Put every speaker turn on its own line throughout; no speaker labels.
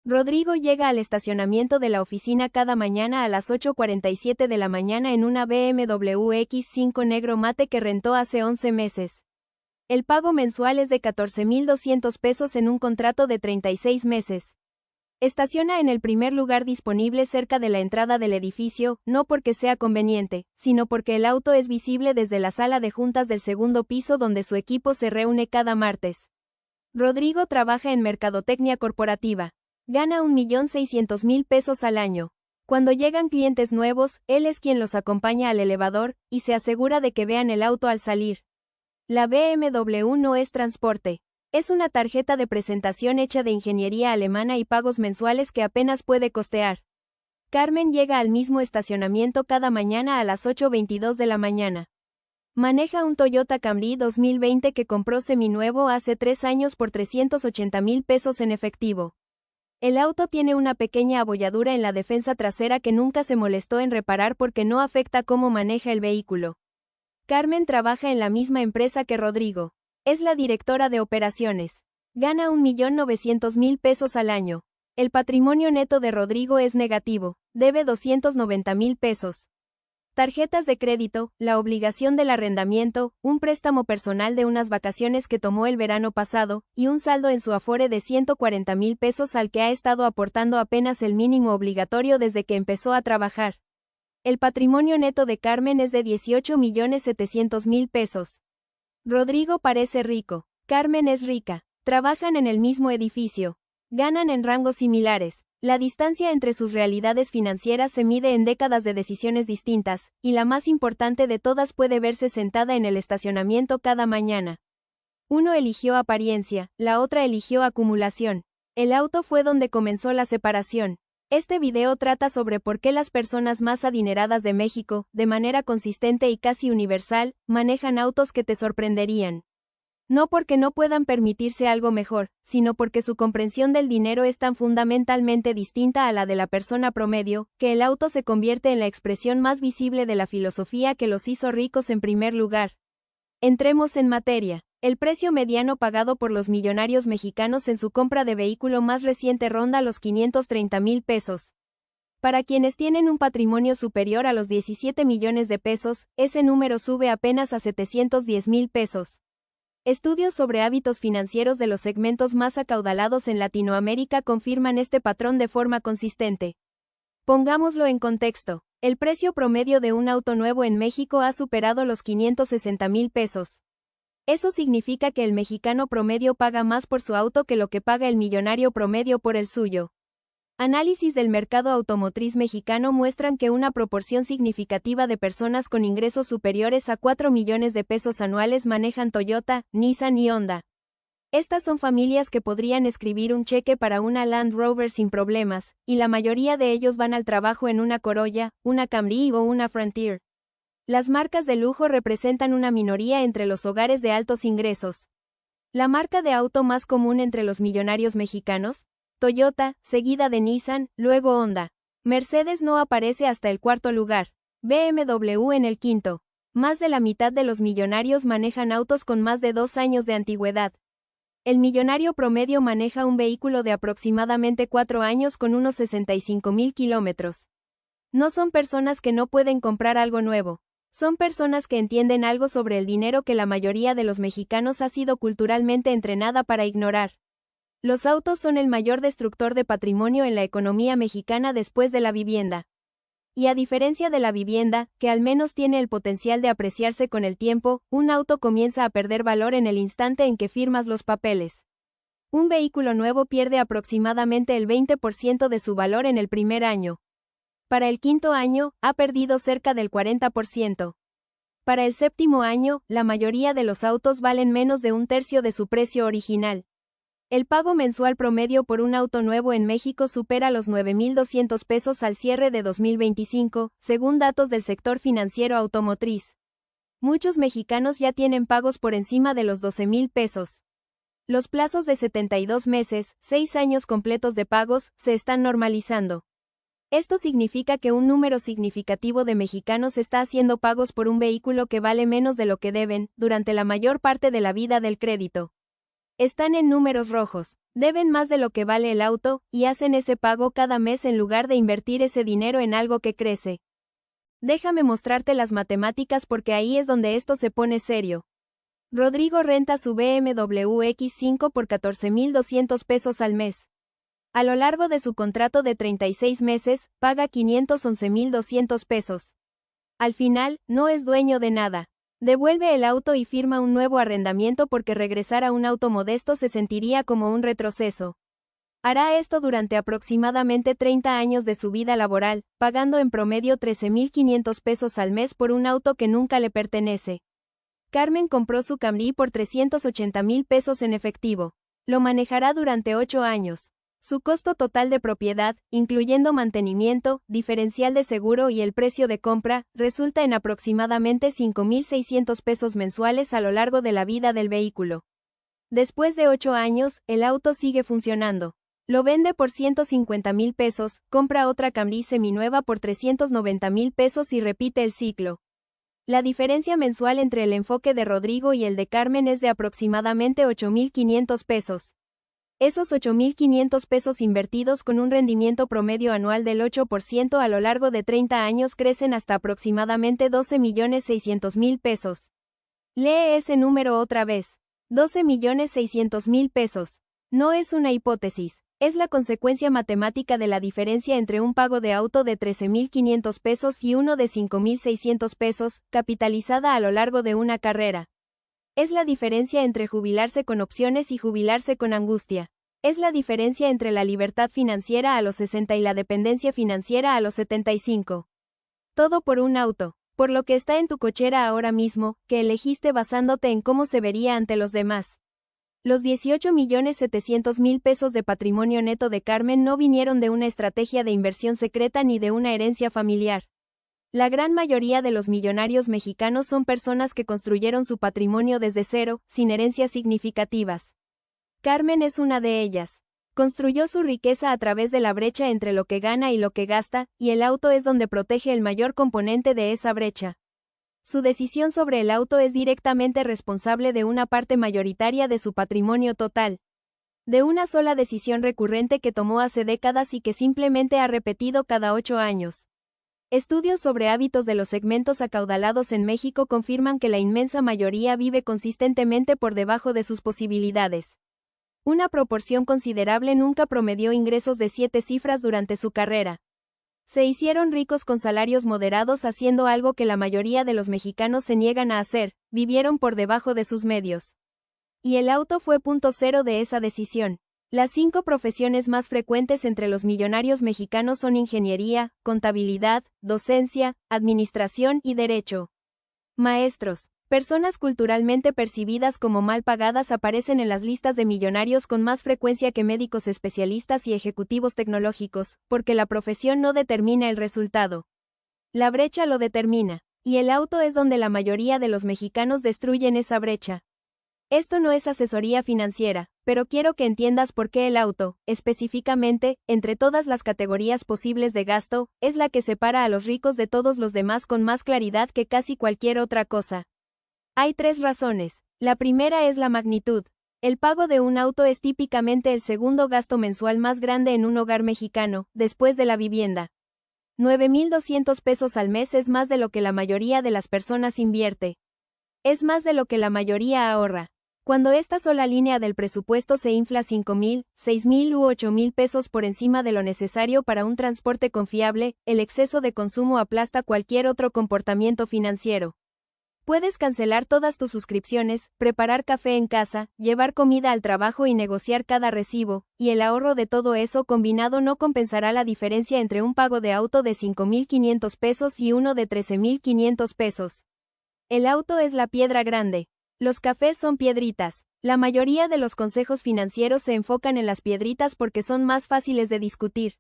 Rodrigo llega al estacionamiento de la oficina cada mañana a las 8:47 de la mañana en una BMW X5 negro mate que rentó hace 11 meses. El pago mensual es de 14,200 pesos en un contrato de 36 meses. Estaciona en el primer lugar disponible cerca de la entrada del edificio, no porque sea conveniente, sino porque el auto es visible desde la sala de juntas del segundo piso donde su equipo se reúne cada martes. Rodrigo trabaja en mercadotecnia corporativa. Gana 1,600,000 pesos al año. Cuando llegan clientes nuevos, él es quien los acompaña al elevador, y se asegura de que vean el auto al salir. La BMW no es transporte. Es una tarjeta de presentación hecha de ingeniería alemana y pagos mensuales que apenas puede costear. Carmen llega al mismo estacionamiento cada mañana a las 8:22 de la mañana. Maneja un Toyota Camry 2020 que compró seminuevo hace 3 años por 380,000 pesos en efectivo. El auto tiene una pequeña abolladura en la defensa trasera que nunca se molestó en reparar porque no afecta cómo maneja el vehículo. Carmen trabaja en la misma empresa que Rodrigo. Es la directora de operaciones. Gana 1,900,000 pesos al año. El patrimonio neto de Rodrigo es negativo, debe 290,000 pesos. Tarjetas de crédito, la obligación del arrendamiento, un préstamo personal de unas vacaciones que tomó el verano pasado, y un saldo en su Afore de 140,000 pesos al que ha estado aportando apenas el mínimo obligatorio desde que empezó a trabajar. El patrimonio neto de Carmen es de 18,700,000 pesos. Rodrigo parece rico. Carmen es rica. Trabajan en el mismo edificio. Ganan en rangos similares. La distancia entre sus realidades financieras se mide en décadas de decisiones distintas, y la más importante de todas puede verse sentada en el estacionamiento cada mañana. Uno eligió apariencia, la otra eligió acumulación. El auto fue donde comenzó la separación. Este video trata sobre por qué las personas más adineradas de México, de manera consistente y casi universal, manejan autos que te sorprenderían. No porque no puedan permitirse algo mejor, sino porque su comprensión del dinero es tan fundamentalmente distinta a la de la persona promedio, que el auto se convierte en la expresión más visible de la filosofía que los hizo ricos en primer lugar. Entremos en materia. El precio mediano pagado por los millonarios mexicanos en su compra de vehículo más reciente ronda los 530,000 pesos. Para quienes tienen un patrimonio superior a los 17 millones de pesos, ese número sube apenas a 710,000 pesos. Estudios sobre hábitos financieros de los segmentos más acaudalados en Latinoamérica confirman este patrón de forma consistente. Pongámoslo en contexto. El precio promedio de un auto nuevo en México ha superado los 560,000 pesos. Eso significa que el mexicano promedio paga más por su auto que lo que paga el millonario promedio por el suyo. Análisis del mercado automotriz mexicano muestran que una proporción significativa de personas con ingresos superiores a 4 millones de pesos anuales manejan Toyota, Nissan y Honda. Estas son familias que podrían escribir un cheque para una Land Rover sin problemas, y la mayoría de ellos van al trabajo en una Corolla, una Camry o una Frontier. Las marcas de lujo representan una minoría entre los hogares de altos ingresos. La marca de auto más común entre los millonarios mexicanos, Toyota, seguida de Nissan, luego Honda. Mercedes no aparece hasta el cuarto lugar. BMW en el quinto. Más de la mitad de los millonarios manejan autos con más de 2 años de antigüedad. El millonario promedio maneja un vehículo de aproximadamente 4 años con unos 65,000 kilómetros. No son personas que no pueden comprar algo nuevo. Son personas que entienden algo sobre el dinero que la mayoría de los mexicanos ha sido culturalmente entrenada para ignorar. Los autos son el mayor destructor de patrimonio en la economía mexicana después de la vivienda. Y a diferencia de la vivienda, que al menos tiene el potencial de apreciarse con el tiempo, un auto comienza a perder valor en el instante en que firmas los papeles. Un vehículo nuevo pierde aproximadamente el 20% de su valor en el primer año. Para el quinto año, ha perdido cerca del 40%. Para el séptimo año, la mayoría de los autos valen menos de un tercio de su precio original. El pago mensual promedio por un auto nuevo en México supera los 9,200 pesos al cierre de 2025, según datos del sector financiero automotriz. Muchos mexicanos ya tienen pagos por encima de los 12,000 pesos. Los plazos de 72 meses, 6 años completos de pagos, se están normalizando. Esto significa que un número significativo de mexicanos está haciendo pagos por un vehículo que vale menos de lo que deben, durante la mayor parte de la vida del crédito. Están en números rojos, deben más de lo que vale el auto, y hacen ese pago cada mes en lugar de invertir ese dinero en algo que crece. Déjame mostrarte las matemáticas porque ahí es donde esto se pone serio. Rodrigo renta su BMW X5 por 14,200 pesos al mes. A lo largo de su contrato de 36 meses, paga 511,200 pesos. Al final, no es dueño de nada. Devuelve el auto y firma un nuevo arrendamiento porque regresar a un auto modesto se sentiría como un retroceso. Hará esto durante aproximadamente 30 años de su vida laboral, pagando en promedio 13,500 pesos al mes por un auto que nunca le pertenece. Carmen compró su Camry por 380,000 pesos en efectivo. Lo manejará durante 8 años. Su costo total de propiedad, incluyendo mantenimiento, diferencial de seguro y el precio de compra, resulta en aproximadamente 5,600 pesos mensuales a lo largo de la vida del vehículo. Después de 8 años, el auto sigue funcionando. Lo vende por 150,000 pesos, compra otra Camry seminueva por 390,000 pesos y repite el ciclo. La diferencia mensual entre el enfoque de Rodrigo y el de Carmen es de aproximadamente 8,500 pesos. Esos 8,500 pesos invertidos con un rendimiento promedio anual del 8% a lo largo de 30 años crecen hasta aproximadamente 12,600,000 pesos. Lee ese número otra vez. 12,600,000 pesos. No es una hipótesis, es la consecuencia matemática de la diferencia entre un pago de auto de 13,500 pesos y uno de 5,600 pesos, capitalizada a lo largo de una carrera. Es la diferencia entre jubilarse con opciones y jubilarse con angustia. Es la diferencia entre la libertad financiera a los 60 y la dependencia financiera a los 75. Todo por un auto, por lo que está en tu cochera ahora mismo, que elegiste basándote en cómo se vería ante los demás. Los 18,700,000 pesos de patrimonio neto de Carmen no vinieron de una estrategia de inversión secreta ni de una herencia familiar. La gran mayoría de los millonarios mexicanos son personas que construyeron su patrimonio desde cero, sin herencias significativas. Carmen es una de ellas. Construyó su riqueza a través de la brecha entre lo que gana y lo que gasta, y el auto es donde protege el mayor componente de esa brecha. Su decisión sobre el auto es directamente responsable de una parte mayoritaria de su patrimonio total. De una sola decisión recurrente que tomó hace décadas y que simplemente ha repetido cada 8 años. Estudios sobre hábitos de los segmentos acaudalados en México confirman que la inmensa mayoría vive consistentemente por debajo de sus posibilidades. Una proporción considerable nunca promedió ingresos de 7 cifras durante su carrera. Se hicieron ricos con salarios moderados haciendo algo que la mayoría de los mexicanos se niegan a hacer, vivieron por debajo de sus medios. Y el auto fue punto cero de esa decisión. Las 5 profesiones más frecuentes entre los millonarios mexicanos son ingeniería, contabilidad, docencia, administración y derecho. Maestros, personas culturalmente percibidas como mal pagadas aparecen en las listas de millonarios con más frecuencia que médicos especialistas y ejecutivos tecnológicos, porque la profesión no determina el resultado. La brecha lo determina, y el auto es donde la mayoría de los mexicanos destruyen esa brecha. Esto no es asesoría financiera, pero quiero que entiendas por qué el auto, específicamente, entre todas las categorías posibles de gasto, es la que separa a los ricos de todos los demás con más claridad que casi cualquier otra cosa. Hay 3 razones. La primera es la magnitud. El pago de un auto es típicamente el segundo gasto mensual más grande en un hogar mexicano, después de la vivienda. 9,200 pesos al mes es más de lo que la mayoría de las personas invierte. Es más de lo que la mayoría ahorra. Cuando esta sola línea del presupuesto se infla 5,000, 6,000 u 8,000 pesos por encima de lo necesario para un transporte confiable, el exceso de consumo aplasta cualquier otro comportamiento financiero. Puedes cancelar todas tus suscripciones, preparar café en casa, llevar comida al trabajo y negociar cada recibo, y el ahorro de todo eso combinado no compensará la diferencia entre un pago de auto de 5,500 pesos y uno de 13,500 pesos. El auto es la piedra grande. Los cafés son piedritas. La mayoría de los consejos financieros se enfocan en las piedritas porque son más fáciles de discutir.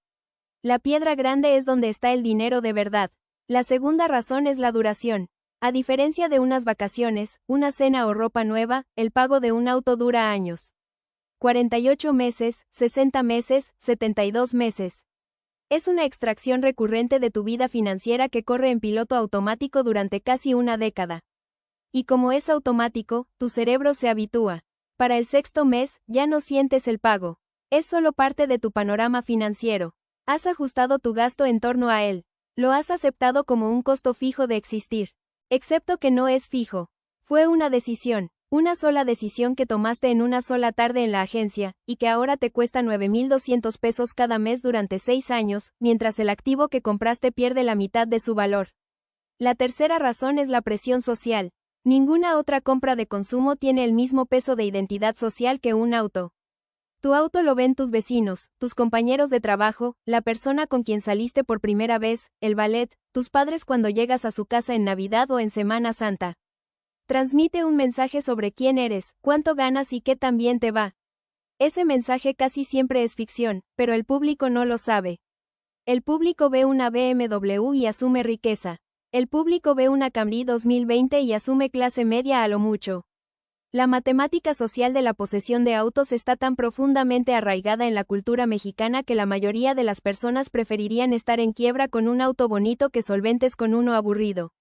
La piedra grande es donde está el dinero de verdad. La segunda razón es la duración. A diferencia de unas vacaciones, una cena o ropa nueva, el pago de un auto dura años. 48 meses, 60 meses, 72 meses. Es una extracción recurrente de tu vida financiera que corre en piloto automático durante casi una década. Y como es automático, tu cerebro se habitúa. Para el sexto mes, ya no sientes el pago. Es solo parte de tu panorama financiero. Has ajustado tu gasto en torno a él. Lo has aceptado como un costo fijo de existir. Excepto que no es fijo. Fue una decisión. Una sola decisión que tomaste en una sola tarde en la agencia, y que ahora te cuesta 9,200 pesos cada mes durante 6 años, mientras el activo que compraste pierde la mitad de su valor. La tercera razón es la presión social. Ninguna otra compra de consumo tiene el mismo peso de identidad social que un auto. Tu auto lo ven tus vecinos, tus compañeros de trabajo, la persona con quien saliste por primera vez, el ballet, tus padres cuando llegas a su casa en Navidad o en Semana Santa. Transmite un mensaje sobre quién eres, cuánto ganas y qué tan bien te va. Ese mensaje casi siempre es ficción, pero el público no lo sabe. El público ve una BMW y asume riqueza. El público ve una Camry 2020 y asume clase media a lo mucho. La matemática social de la posesión de autos está tan profundamente arraigada en la cultura mexicana que la mayoría de las personas preferirían estar en quiebra con un auto bonito que solventes con uno aburrido.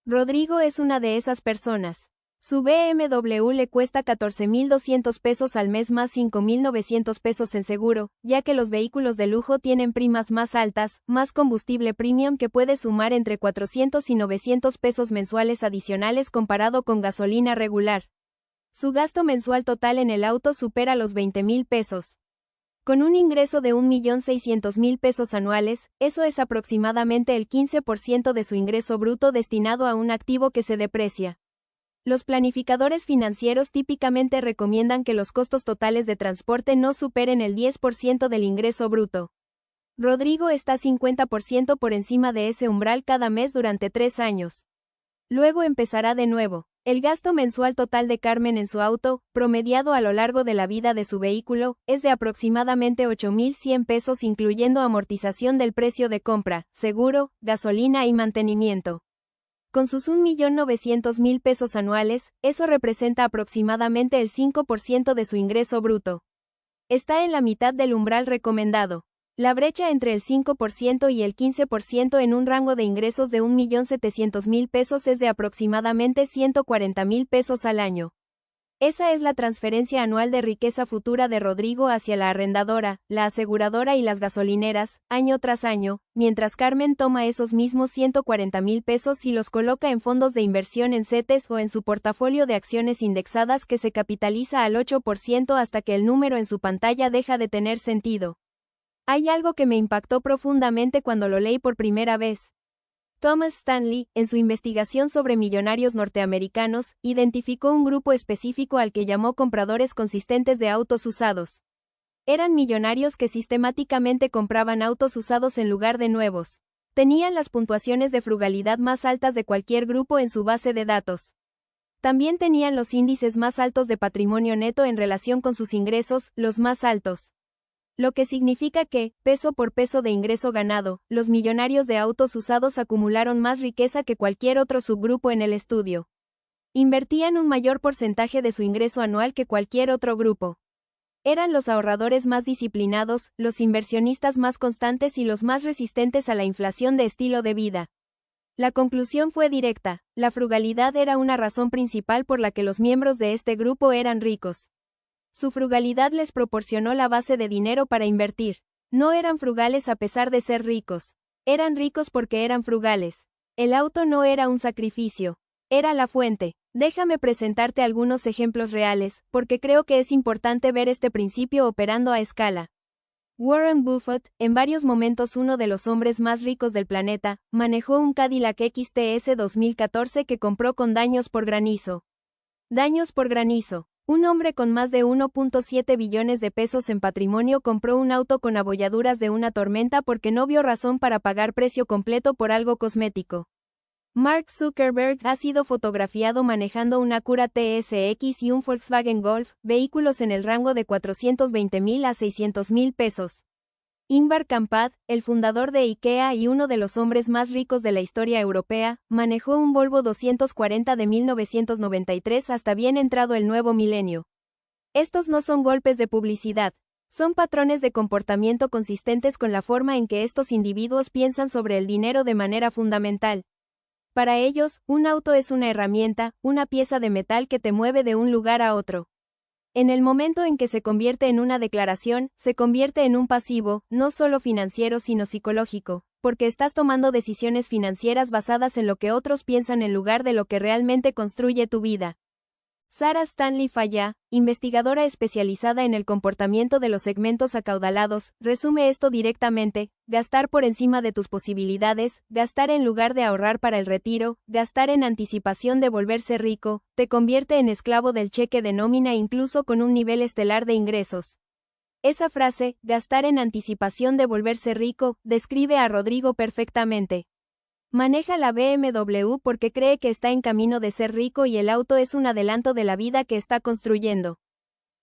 Rodrigo es una de esas personas. Su BMW le cuesta 14,200 pesos al mes más 5,900 pesos en seguro, ya que los vehículos de lujo tienen primas más altas, más combustible premium que puede sumar entre 400 y 900 pesos mensuales adicionales comparado con gasolina regular. Su gasto mensual total en el auto supera los 20,000 pesos. Con un ingreso de 1,600,000 pesos anuales, eso es aproximadamente el 15% de su ingreso bruto destinado a un activo que se deprecia. Los planificadores financieros típicamente recomiendan que los costos totales de transporte no superen el 10% del ingreso bruto. Rodrigo está 50% por encima de ese umbral cada mes durante 3 años. Luego empezará de nuevo. El gasto mensual total de Carmen en su auto, promediado a lo largo de la vida de su vehículo, es de aproximadamente 8,100 pesos incluyendo amortización del precio de compra, seguro, gasolina y mantenimiento. Con sus 1,900,000 pesos anuales, eso representa aproximadamente el 5% de su ingreso bruto. Está en la mitad del umbral recomendado. La brecha entre el 5% y el 15% en un rango de ingresos de 1,700,000 pesos es de aproximadamente 140,000 pesos al año. Esa es la transferencia anual de riqueza futura de Rodrigo hacia la arrendadora, la aseguradora y las gasolineras, año tras año, mientras Carmen toma esos mismos 140,000 pesos y los coloca en fondos de inversión en CETES o en su portafolio de acciones indexadas que se capitaliza al 8% hasta que el número en su pantalla deja de tener sentido. Hay algo que me impactó profundamente cuando lo leí por primera vez. Thomas Stanley, en su investigación sobre millonarios norteamericanos, identificó un grupo específico al que llamó compradores consistentes de autos usados. Eran millonarios que sistemáticamente compraban autos usados en lugar de nuevos. Tenían las puntuaciones de frugalidad más altas de cualquier grupo en su base de datos. También tenían los índices más altos de patrimonio neto en relación con sus ingresos, los más altos. Lo que significa que, peso por peso de ingreso ganado, los millonarios de autos usados acumularon más riqueza que cualquier otro subgrupo en el estudio. Invertían un mayor porcentaje de su ingreso anual que cualquier otro grupo. Eran los ahorradores más disciplinados, los inversionistas más constantes y los más resistentes a la inflación de estilo de vida. La conclusión fue directa: la frugalidad era una razón principal por la que los miembros de este grupo eran ricos. Su frugalidad les proporcionó la base de dinero para invertir. No eran frugales a pesar de ser ricos. Eran ricos porque eran frugales. El auto no era un sacrificio. Era la fuente. Déjame presentarte algunos ejemplos reales, porque creo que es importante ver este principio operando a escala. Warren Buffett, en varios momentos uno de los hombres más ricos del planeta, manejó un Cadillac XTS 2014 que compró con daños por granizo. Daños por granizo. Un hombre con más de 1,7 billones de pesos en patrimonio compró un auto con abolladuras de una tormenta porque no vio razón para pagar precio completo por algo cosmético. Mark Zuckerberg ha sido fotografiado manejando un Acura TSX y un Volkswagen Golf, vehículos en el rango de 420,000 a 600,000 pesos. Ingvar Kamprad, el fundador de IKEA y uno de los hombres más ricos de la historia europea, manejó un Volvo 240 de 1993 hasta bien entrado el nuevo milenio. Estos no son golpes de publicidad. Son patrones de comportamiento consistentes con la forma en que estos individuos piensan sobre el dinero de manera fundamental. Para ellos, un auto es una herramienta, una pieza de metal que te mueve de un lugar a otro. En el momento en que se convierte en una declaración, se convierte en un pasivo, no solo financiero sino psicológico, porque estás tomando decisiones financieras basadas en lo que otros piensan en lugar de lo que realmente construye tu vida. Sarah Stanley Falla, investigadora especializada en el comportamiento de los segmentos acaudalados, resume esto directamente: gastar por encima de tus posibilidades, gastar en lugar de ahorrar para el retiro, gastar en anticipación de volverse rico, te convierte en esclavo del cheque de nómina incluso con un nivel estelar de ingresos. Esa frase, gastar en anticipación de volverse rico, describe a Rodrigo perfectamente. Maneja la BMW porque cree que está en camino de ser rico y el auto es un adelanto de la vida que está construyendo.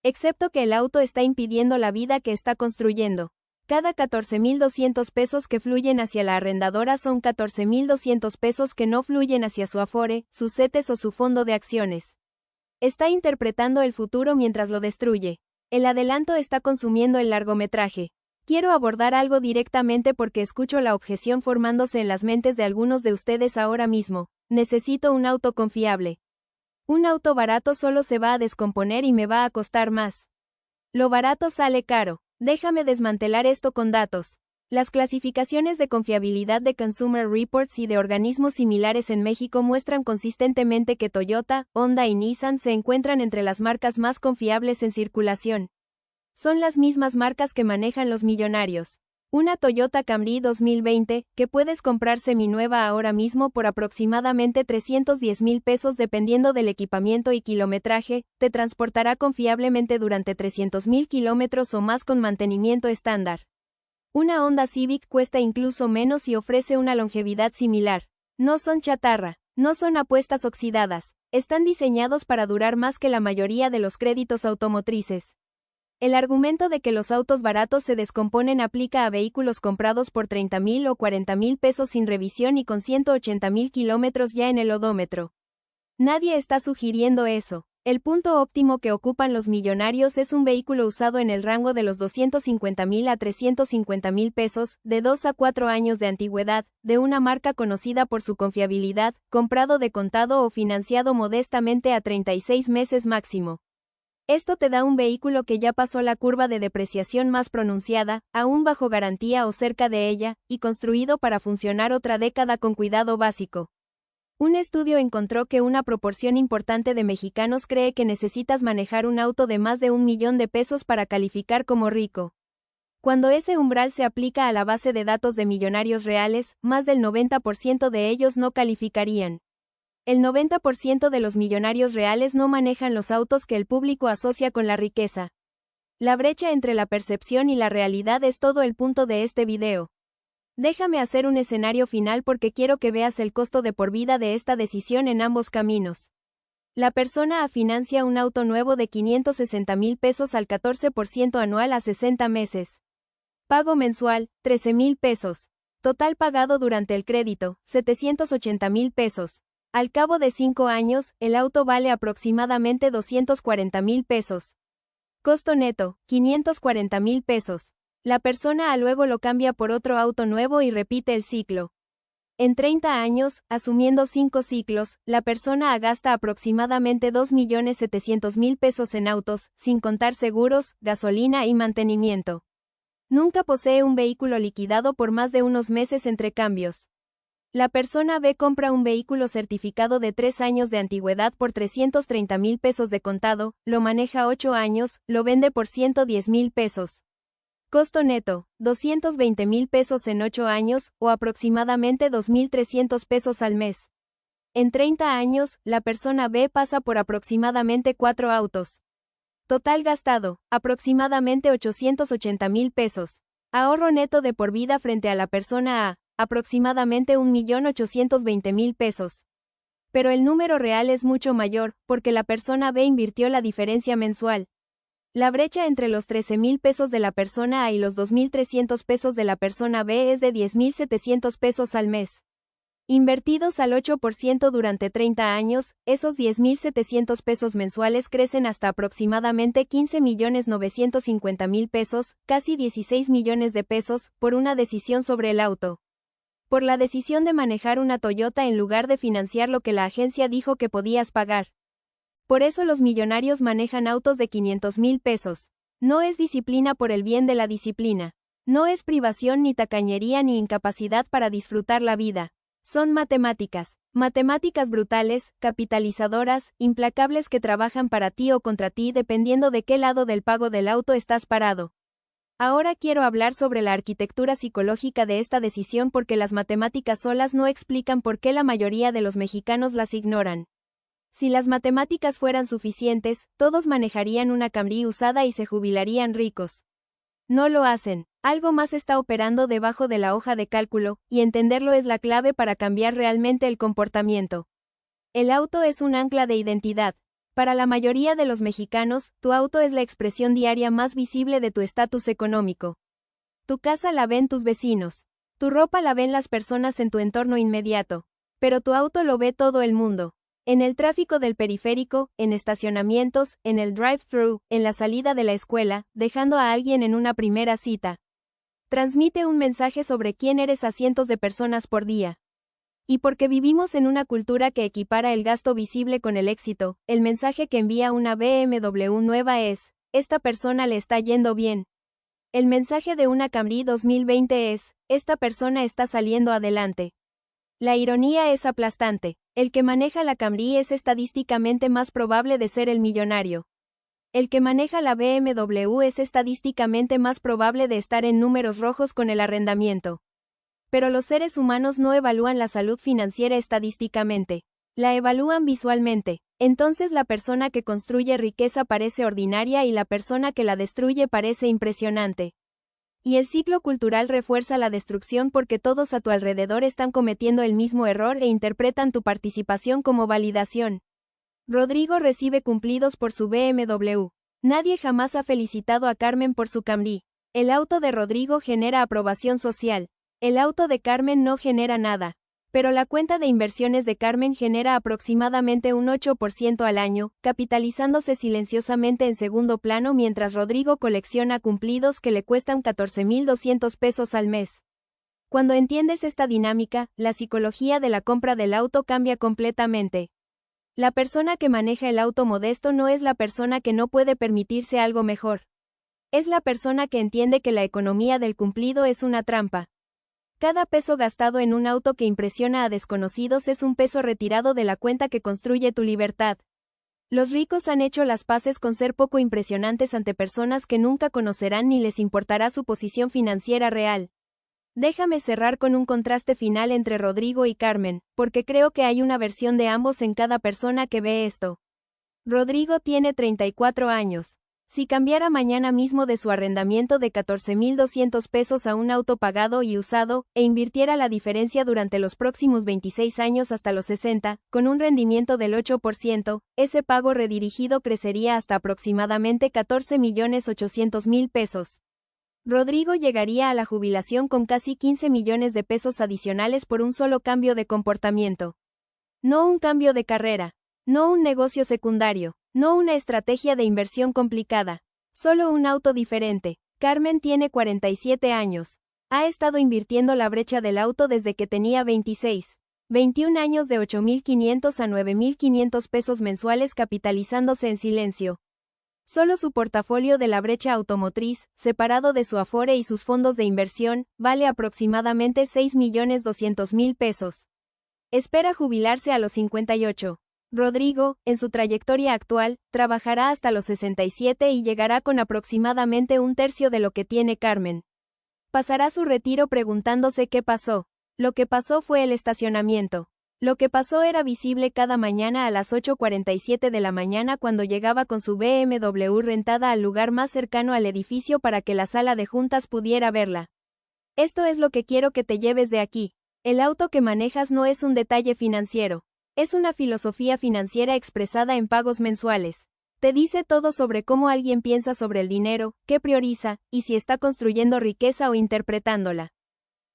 Excepto que el auto está impidiendo la vida que está construyendo. Cada 14.200 pesos que fluyen hacia la arrendadora son 14.200 pesos que no fluyen hacia su Afore, sus CETES o su fondo de acciones. Está interpretando el futuro mientras lo destruye. El adelanto está consumiendo el largometraje. Quiero abordar algo directamente porque escucho la objeción formándose en las mentes de algunos de ustedes ahora mismo: necesito un auto confiable. Un auto barato solo se va a descomponer y me va a costar más. Lo barato sale caro. Déjame desmantelar esto con datos. Las clasificaciones de confiabilidad de Consumer Reports y de organismos similares en México muestran consistentemente que Toyota, Honda y Nissan se encuentran entre las marcas más confiables en circulación. Son las mismas marcas que manejan los millonarios. Una Toyota Camry 2020, que puedes comprar seminueva ahora mismo por aproximadamente 310,000 pesos dependiendo del equipamiento y kilometraje, te transportará confiablemente durante 300,000 kilómetros o más con mantenimiento estándar. Una Honda Civic cuesta incluso menos y ofrece una longevidad similar. No son chatarra, no son apuestas oxidadas, están diseñados para durar más que la mayoría de los créditos automotrices. El argumento de que los autos baratos se descomponen aplica a vehículos comprados por 30,000 o 40,000 pesos sin revisión y con 180,000 kilómetros ya en el odómetro. Nadie está sugiriendo eso. El punto óptimo que ocupan los millonarios es un vehículo usado en el rango de los 250,000 a 350,000 pesos, de 2 a 4 años de antigüedad, de una marca conocida por su confiabilidad, comprado de contado o financiado modestamente a 36 meses máximo. Esto te da un vehículo que ya pasó la curva de depreciación más pronunciada, aún bajo garantía o cerca de ella, y construido para funcionar otra década con cuidado básico. Un estudio encontró que una proporción importante de mexicanos cree que necesitas manejar un auto de más de 1,000,000 de pesos para calificar como rico. Cuando ese umbral se aplica a la base de datos de millonarios reales, más del 90% de ellos no calificarían. El 90% de los millonarios reales no manejan los autos que el público asocia con la riqueza. La brecha entre la percepción y la realidad es todo el punto de este video. Déjame hacer un escenario final porque quiero que veas el costo de por vida de esta decisión en ambos caminos. La persona A financia un auto nuevo de 560,000 pesos al 14% anual a 60 meses. Pago mensual, 13,000 pesos. Total pagado durante el crédito, 780,000 pesos. Al cabo de 5 años, el auto vale aproximadamente 240,000 pesos. Costo neto, 540,000 pesos. La persona A luego lo cambia por otro auto nuevo y repite el ciclo. En 30 años, asumiendo 5 ciclos, la persona A gasta aproximadamente 2,700,000 pesos en autos, sin contar seguros, gasolina y mantenimiento. Nunca posee un vehículo liquidado por más de unos meses entre cambios. La persona B compra un vehículo certificado de 3 años de antigüedad por 330,000 pesos de contado, lo maneja 8 años, lo vende por 110,000 pesos. Costo neto, 220,000 pesos en 8 años, o aproximadamente 2,300 pesos al mes. En 30 años, la persona B pasa por aproximadamente 4 autos. Total gastado, aproximadamente 880,000 pesos. Ahorro neto de por vida frente a la persona A, aproximadamente 1,820,000 pesos. Pero el número real es mucho mayor, porque la persona B invirtió la diferencia mensual. La brecha entre los 13,000 pesos de la persona A y los 2,300 pesos de la persona B es de 10,700 pesos al mes. Invertidos al 8% durante 30 años, esos 10,700 pesos mensuales crecen hasta aproximadamente 15,950,000 pesos, casi 16 millones de pesos, por una decisión sobre el auto. Por la decisión de manejar una Toyota en lugar de financiar lo que la agencia dijo que podías pagar. Por eso los millonarios manejan autos de 500,000 pesos. No es disciplina por el bien de la disciplina. No es privación ni tacañería ni incapacidad para disfrutar la vida. Son matemáticas. Matemáticas brutales, capitalizadoras, implacables que trabajan para ti o contra ti dependiendo de qué lado del pago del auto estás parado. Ahora quiero hablar sobre la arquitectura psicológica de esta decisión porque las matemáticas solas no explican por qué la mayoría de los mexicanos las ignoran. Si las matemáticas fueran suficientes, todos manejarían una Camry usada y se jubilarían ricos. No lo hacen. Algo más está operando debajo de la hoja de cálculo, y entenderlo es la clave para cambiar realmente el comportamiento. El auto es un ancla de identidad. Para la mayoría de los mexicanos, tu auto es la expresión diaria más visible de tu estatus económico. Tu casa la ven tus vecinos. Tu ropa la ven las personas en tu entorno inmediato. Pero tu auto lo ve todo el mundo. En el tráfico del periférico, en estacionamientos, en el drive-thru, en la salida de la escuela, dejando a alguien en una primera cita. Transmite un mensaje sobre quién eres a cientos de personas por día. Y porque vivimos en una cultura que equipara el gasto visible con el éxito, el mensaje que envía una BMW nueva es, esta persona le está yendo bien. El mensaje de una Camry 2020 es, esta persona está saliendo adelante. La ironía es aplastante. El que maneja la Camry es estadísticamente más probable de ser el millonario. El que maneja la BMW es estadísticamente más probable de estar en números rojos con el arrendamiento. Pero los seres humanos no evalúan la salud financiera estadísticamente. La evalúan visualmente. Entonces la persona que construye riqueza parece ordinaria y la persona que la destruye parece impresionante. Y el ciclo cultural refuerza la destrucción porque todos a tu alrededor están cometiendo el mismo error e interpretan tu participación como validación. Rodrigo recibe cumplidos por su BMW. Nadie jamás ha felicitado a Carmen por su Camry. El auto de Rodrigo genera aprobación social. El auto de Carmen no genera nada. Pero la cuenta de inversiones de Carmen genera aproximadamente un 8% al año, capitalizándose silenciosamente en segundo plano mientras Rodrigo colecciona cumplidos que le cuestan 14,200 pesos al mes. Cuando entiendes esta dinámica, la psicología de la compra del auto cambia completamente. La persona que maneja el auto modesto no es la persona que no puede permitirse algo mejor. Es la persona que entiende que la economía del cumplido es una trampa. Cada peso gastado en un auto que impresiona a desconocidos es un peso retirado de la cuenta que construye tu libertad. Los ricos han hecho las paces con ser poco impresionantes ante personas que nunca conocerán ni les importará su posición financiera real. Déjame cerrar con un contraste final entre Rodrigo y Carmen, porque creo que hay una versión de ambos en cada persona que ve esto. Rodrigo tiene 34 años. Si cambiara mañana mismo de su arrendamiento de 14,200 pesos a un auto pagado y usado, e invirtiera la diferencia durante los próximos 26 años hasta los 60, con un rendimiento del 8%, ese pago redirigido crecería hasta aproximadamente 14,800,000 pesos. Rodrigo llegaría a la jubilación con casi 15 millones de pesos adicionales por un solo cambio de comportamiento. No un cambio de carrera. No un negocio secundario. No una estrategia de inversión complicada. Solo un auto diferente. Carmen tiene 47 años. Ha estado invirtiendo la brecha del auto desde que tenía 26. 21 años de 8,500 a 9,500 pesos mensuales capitalizándose en silencio. Solo su portafolio de la brecha automotriz, separado de su Afore y sus fondos de inversión, vale aproximadamente 6,200,000 pesos. Espera jubilarse a los 58. Rodrigo, en su trayectoria actual, trabajará hasta los 67 y llegará con aproximadamente un tercio de lo que tiene Carmen. Pasará su retiro preguntándose qué pasó. Lo que pasó fue el estacionamiento. Lo que pasó era visible cada mañana a las 8:47 de la mañana cuando llegaba con su BMW rentada al lugar más cercano al edificio para que la sala de juntas pudiera verla. Esto es lo que quiero que te lleves de aquí. El auto que manejas no es un detalle financiero. Es una filosofía financiera expresada en pagos mensuales. Te dice todo sobre cómo alguien piensa sobre el dinero, qué prioriza, y si está construyendo riqueza o interpretándola.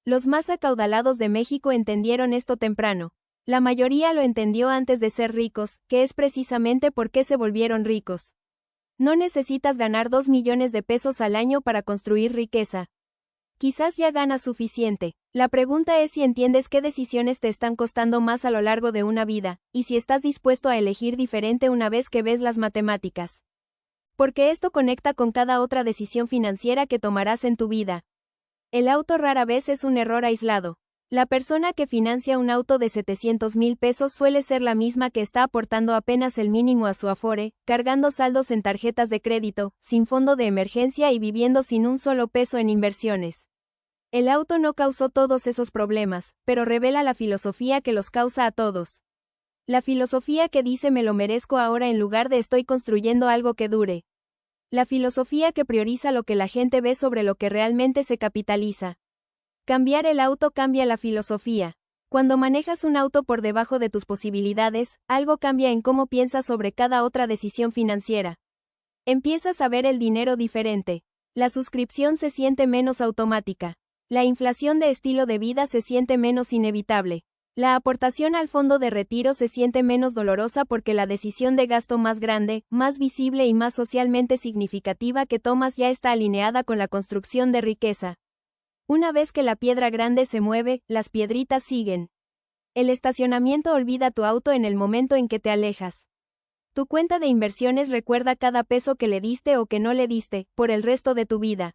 Los más acaudalados de México entendieron esto temprano. La mayoría lo entendió antes de ser ricos, que es precisamente por qué se volvieron ricos. No necesitas ganar 2 millones de pesos al año para construir riqueza. Quizás ya ganas suficiente. La pregunta es si entiendes qué decisiones te están costando más a lo largo de una vida, y si estás dispuesto a elegir diferente una vez que ves las matemáticas. Porque esto conecta con cada otra decisión financiera que tomarás en tu vida. El auto rara vez es un error aislado. La persona que financia un auto de 700,000 pesos suele ser la misma que está aportando apenas el mínimo a su Afore, cargando saldos en tarjetas de crédito, sin fondo de emergencia y viviendo sin un solo peso en inversiones. El auto no causó todos esos problemas, pero revela la filosofía que los causa a todos. La filosofía que dice me lo merezco ahora en lugar de estoy construyendo algo que dure. La filosofía que prioriza lo que la gente ve sobre lo que realmente se capitaliza. Cambiar el auto cambia la filosofía. Cuando manejas un auto por debajo de tus posibilidades, algo cambia en cómo piensas sobre cada otra decisión financiera. Empiezas a ver el dinero diferente. La suscripción se siente menos automática. La inflación de estilo de vida se siente menos inevitable. La aportación al fondo de retiro se siente menos dolorosa porque la decisión de gasto más grande, más visible y más socialmente significativa que tomas ya está alineada con la construcción de riqueza. Una vez que la piedra grande se mueve, las piedritas siguen. El estacionamiento olvida tu auto en el momento en que te alejas. Tu cuenta de inversiones recuerda cada peso que le diste o que no le diste, por el resto de tu vida.